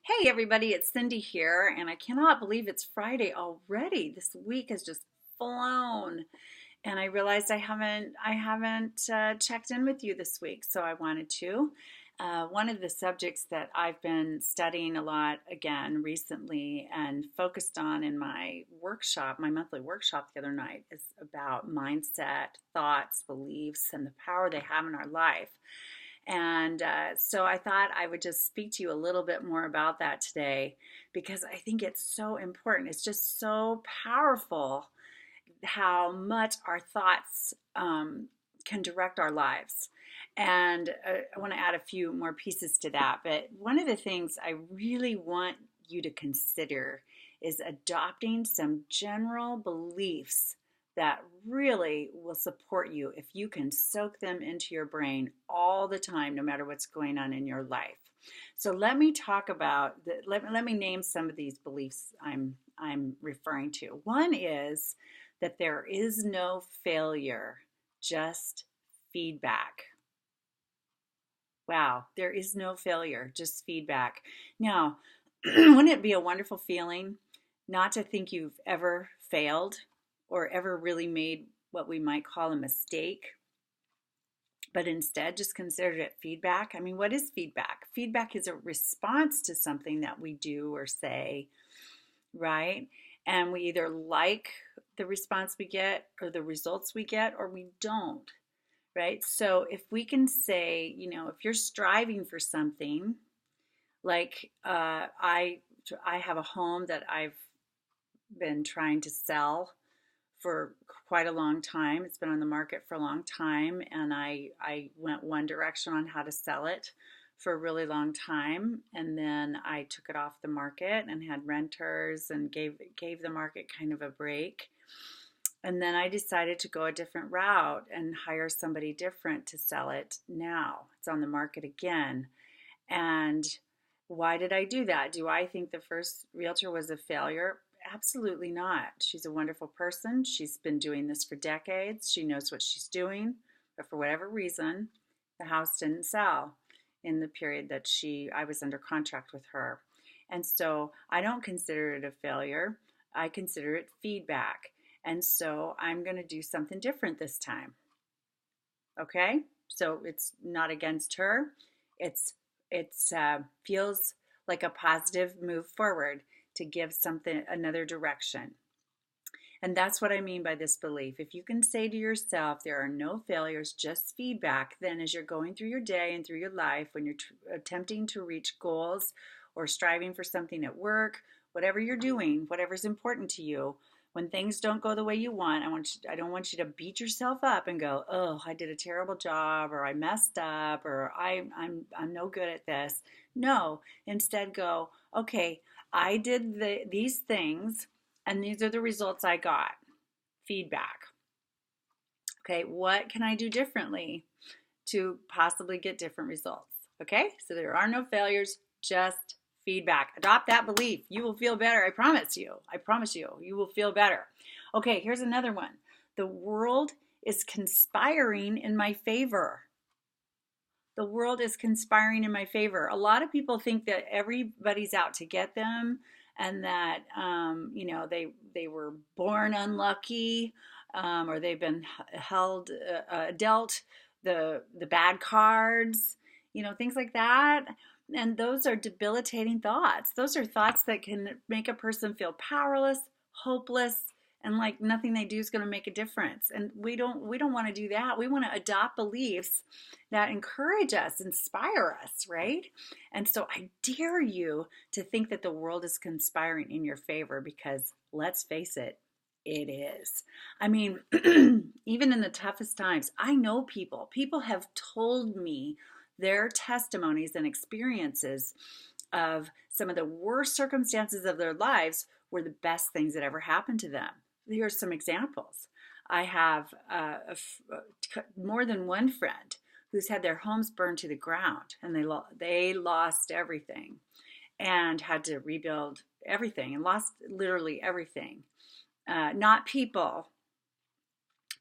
Hey everybody, it's Cindy here, and I cannot believe it's Friday already. This week has just flown, and I realized I haven't checked in with you this week, so I wanted to. One of the subjects that I've been studying a lot again recently and focused on in my workshop, my monthly workshop the other night, is about mindset, thoughts, beliefs, and the power they have in our life. And so I thought I would just speak to you a little bit more about that today because I think it's so important. It's just so powerful how much our thoughts can direct our lives. And I want to add a few more pieces to that. But one of the things I really want you to consider is adopting some general beliefs that really will support you if you can soak them into your brain all the time, no matter what's going on in your life. So let me talk about let me name some of these beliefs I'm referring to. One is that there is no failure, just feedback. Wow, there is no failure, just feedback. Now, wouldn't it be a wonderful feeling not to think you've ever failed or ever really made what we might call a mistake, but instead just considered it feedback? I mean, what is feedback? Feedback is a response to something that we do or say, right? And we either like the response we get or the results we get, or we don't, right? So if we can say, if you're striving for something, like I have a home that I've been trying to sell for quite a long time. It's been on the market for a long time, and I went one direction on how to sell it for a really long time, and then I took it off the market and had renters and gave the market kind of a break. And then I decided to go a different route and hire somebody different to sell it now. It's on the market again. And why did I do that? Do I think the first realtor was a failure? Absolutely not. She's a wonderful person. She's been doing this for decades. She knows what she's doing. But for whatever reason, the house didn't sell in the period that I was under contract with her. And so I don't consider it a failure. I consider it feedback. And so I'm going to do something different this time. Okay? So it's not against her. It feels like a positive move forward to give something another direction. And that's what I mean by this belief. If you can say to yourself, there are no failures, just feedback, then as you're going through your day and through your life, when you're attempting to reach goals or striving for something at work, whatever you're doing, whatever's important to you, when things don't go the way you want, I don't want you to beat yourself up and go, oh, I did a terrible job, or I messed up, or I'm no good at this. No, instead go, okay, I did these things, and these are the results I got. Feedback. Okay, what can I do differently to possibly get different results? Okay, so there are no failures, just feedback. Adopt that belief. You will feel better. I promise you. I promise you, you will feel better. Okay, here's another one. The world is conspiring in my favor. The world is conspiring in my favor. A lot of people think that everybody's out to get them, and that they were born unlucky, or they've been dealt the bad cards, things like that. And those are debilitating thoughts. Those are thoughts that can make a person feel powerless, hopeless, and like nothing they do is going to make a difference. And we don't want to do that. We want to adopt beliefs that encourage us, inspire us, right? And so I dare you to think that the world is conspiring in your favor, because let's face it, it is. I mean, even in the toughest times, I know people have told me their testimonies and experiences of some of the worst circumstances of their lives were the best things that ever happened to them. Here are some examples. I have more than one friend who's had their homes burned to the ground, and they lost everything and had to rebuild everything and lost literally everything. Not people,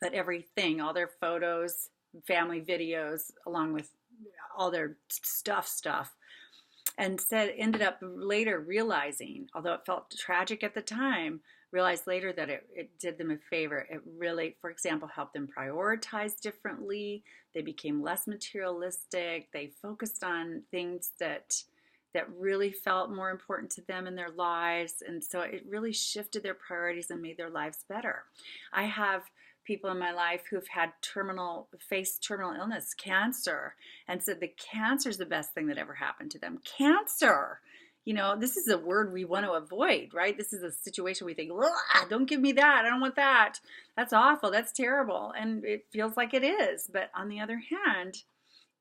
but everything, all their photos, family videos, along with all their stuff. and said ended up later realizing, although it felt tragic at the time, realized later that it did them a favor. It really, for example, helped them prioritize differently. They became less materialistic. They focused on things that really felt more important to them in their lives. And so it really shifted their priorities and made their lives better. I have people in my life who've had faced terminal illness, cancer, and said the cancer is the best thing that ever happened to them. Cancer. This is a word we want to avoid, right? This is a situation we think, don't give me that. I don't want that. That's awful. That's terrible. And it feels like it is. But on the other hand,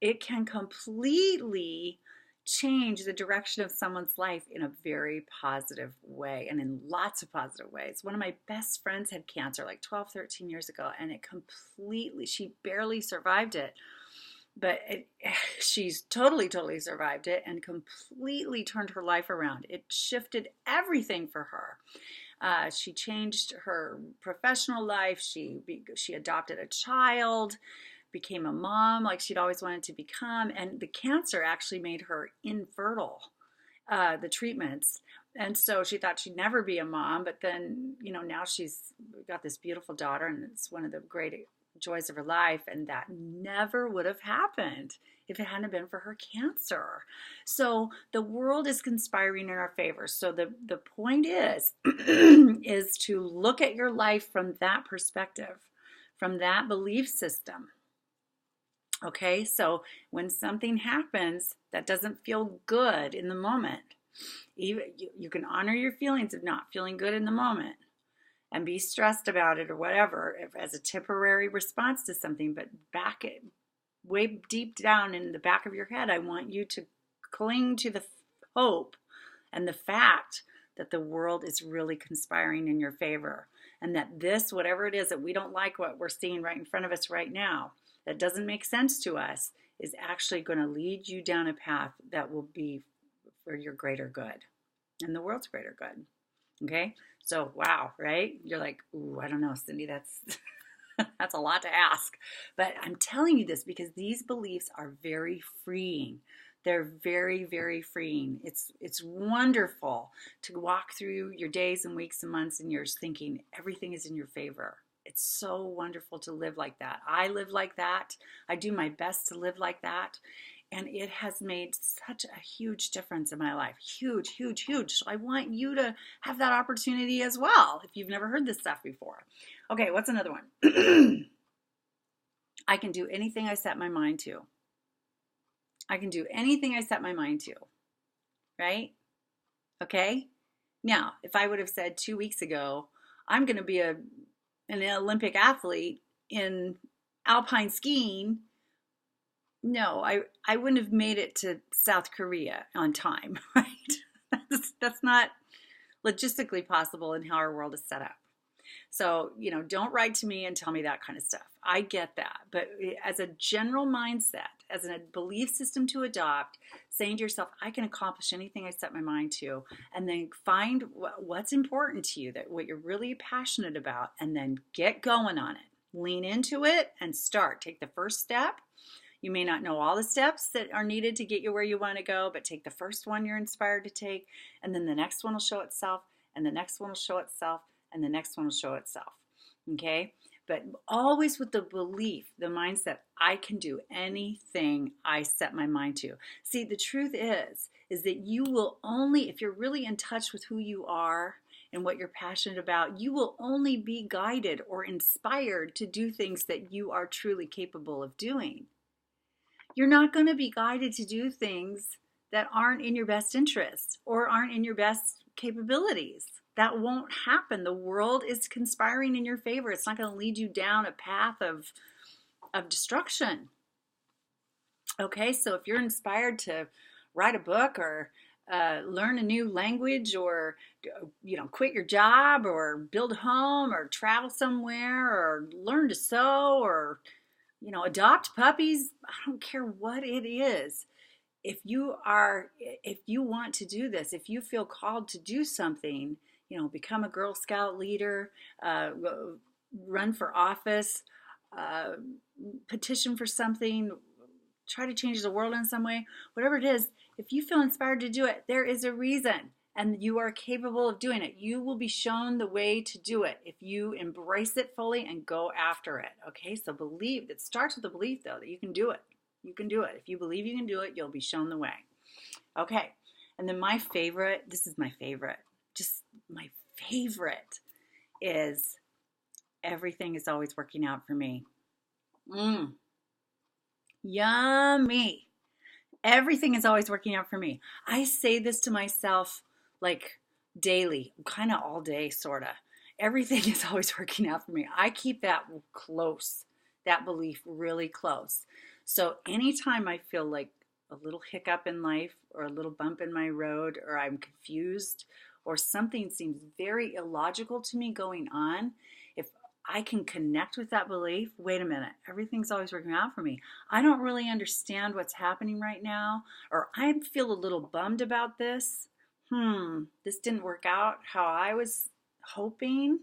it can completely change the direction of someone's life in a very positive way, and in lots of positive ways. One of my best friends had cancer like 12, 13 years ago, and she barely survived it. But she's totally survived it and completely turned her life around. It shifted everything for her. She changed her professional life. She adopted a child, became a mom like she'd always wanted to become. And the cancer actually made her infertile, the treatments. And so she thought she'd never be a mom. But then, now she's got this beautiful daughter, and it's one of the great joys of her life, and that never would have happened if it hadn't been for her cancer. So the world is conspiring in our favor. So the point is is to look at your life from that perspective, from that belief system. Okay, so when something happens that doesn't feel good in the moment, even you can honor your feelings of not feeling good in the moment and be stressed about it or whatever as a temporary response to something, but way deep down in the back of your head, I want you to cling to the hope and the fact that the world is really conspiring in your favor, and that this, whatever it is that we don't like what we're seeing right in front of us right now, that doesn't make sense to us, is actually going to lead you down a path that will be for your greater good and the world's greater good. Okay? So, wow, right? You're like, ooh, I don't know, Cindy, that's that's a lot to ask. But I'm telling you this because these beliefs are very freeing. They're very, very freeing. It's wonderful to walk through your days and weeks and months and years thinking everything is in your favor. It's so wonderful to live like that. I live like that. I do my best to live like that. And it has made such a huge difference in my life. Huge, huge, huge. So I want you to have that opportunity as well if you've never heard this stuff before. Okay, what's another one? I can do anything I set my mind to. I can do anything I set my mind to. Right? Okay? Now, if I would have said 2 weeks ago, I'm going to be an Olympic athlete in alpine skiing, no, I wouldn't have made it to South Korea on time, right? That's not logistically possible in how our world is set up. So, don't write to me and tell me that kind of stuff. I get that. But as a general mindset, as a belief system to adopt, saying to yourself, I can accomplish anything I set my mind to, and then find what's important to you, what you're really passionate about, and then get going on it. Lean into it and start. Take the first step. You may not know all the steps that are needed to get you where you want to go, but take the first one you're inspired to take, and then the next one will show itself, and the next one will show itself, and the next one will show itself. Okay? But always with the belief, the mindset, I can do anything I set my mind to. See, the truth is that you will only, if you're really in touch with who you are and what you're passionate about, you will only be guided or inspired to do things that you are truly capable of doing. You're not going to be guided to do things that aren't in your best interest or aren't in your best capabilities. That won't happen. The world is conspiring in your favor. It's not going to lead you down a path of destruction. Okay, so if you're inspired to write a book or learn a new language or quit your job or build a home or travel somewhere or learn to sew or adopt puppies, I don't care what it is. If you want to do this, if you feel called to do something, become a Girl Scout leader, run for office, petition for something, try to change the world in some way, whatever it is, if you feel inspired to do it, there is a reason and you are capable of doing it. You will be shown the way to do it if you embrace it fully and go after it. Okay, so believe. It starts with the belief, though, that you can do it. You can do it. If you believe you can do it, you'll be shown the way. Okay, and then my favorite, this is my favorite, just my favorite is everything is always working out for me. Yummy. Everything is always working out for me. I say this to myself like daily, kind of all day, sort of. Everything is always working out for me. I keep that close, that belief really close. So anytime I feel like a little hiccup in life or a little bump in my road or I'm confused or something seems very illogical to me going on, if I can connect with that belief, wait a minute, everything's always working out for me. I don't really understand what's happening right now, or I feel a little bummed about this. This didn't work out how I was hoping.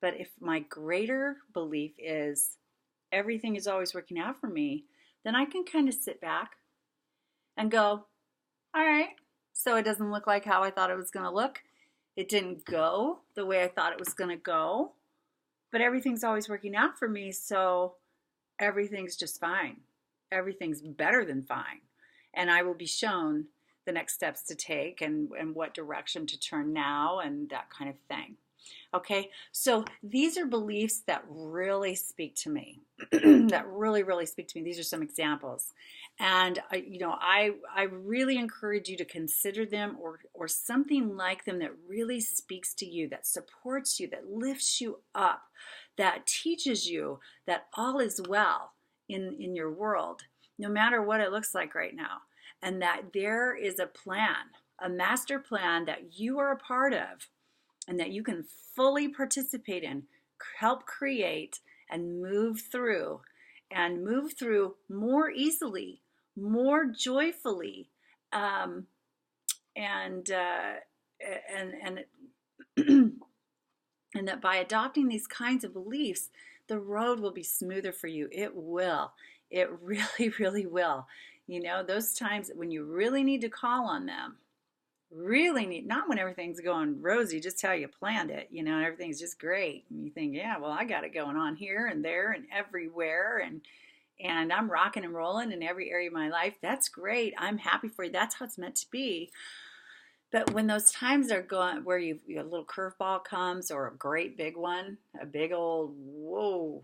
But if my greater belief is everything is always working out for me, then I can kind of sit back and go, all right, so it doesn't look like how I thought it was going to look. It didn't go the way I thought it was going to go, but everything's always working out for me, so everything's just fine. Everything's better than fine. And I will be shown the next steps to take and what direction to turn now and that kind of thing. Okay, so these are beliefs that really speak to me, that really, really speak to me. These are some examples. And, I really encourage you to consider them or something like them that really speaks to you, that supports you, that lifts you up, that teaches you that all is well in your world, no matter what it looks like right now. And that there is a plan, a master plan that you are a part of, and that you can fully participate in, help create, and move through more easily, more joyfully, and and that by adopting these kinds of beliefs, the road will be smoother for you. It will. It really, really will. Those times when you really need to call on them, really need, not when everything's going rosy, just how you planned it, everything's just great. And you think, yeah, well, I got it going on here and there and everywhere. And I'm rocking and rolling in every area of my life. That's great. I'm happy for you. That's how it's meant to be. But when those times are going where a little curveball comes or a great big one, a big old whoa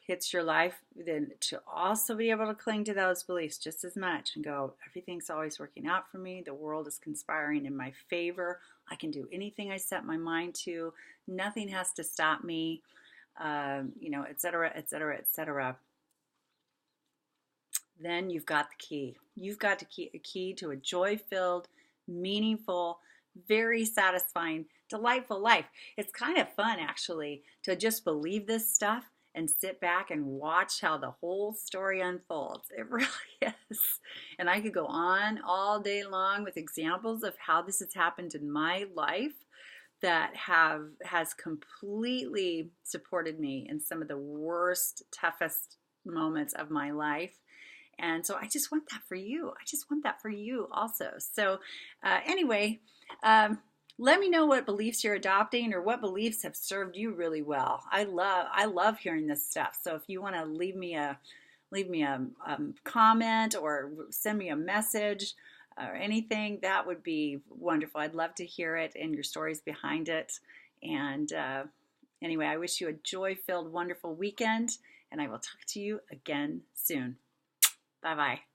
hits your life, then to also be able to cling to those beliefs just as much and go, everything's always working out for me. The world is conspiring in my favor. I can do anything I set my mind to. Nothing has to stop me, et cetera, et cetera, et cetera. Then you've got the key. You've got a key to a joy-filled, meaningful, very satisfying, delightful life. It's kind of fun, actually, to just believe this stuff and sit back and watch how the whole story unfolds. It really is. And I could go on all day long with examples of how this has happened in my life that has completely supported me in some of the worst, toughest moments of my life. And so I just want that for you. I just want that for you also. So anyway, let me know what beliefs you're adopting or what beliefs have served you really well. I love hearing this stuff. So if you want to leave me a comment or send me a message or anything, that would be wonderful. I'd love to hear it and your stories behind it. And anyway, I wish you a joy-filled, wonderful weekend, and I will talk to you again soon. Bye-bye.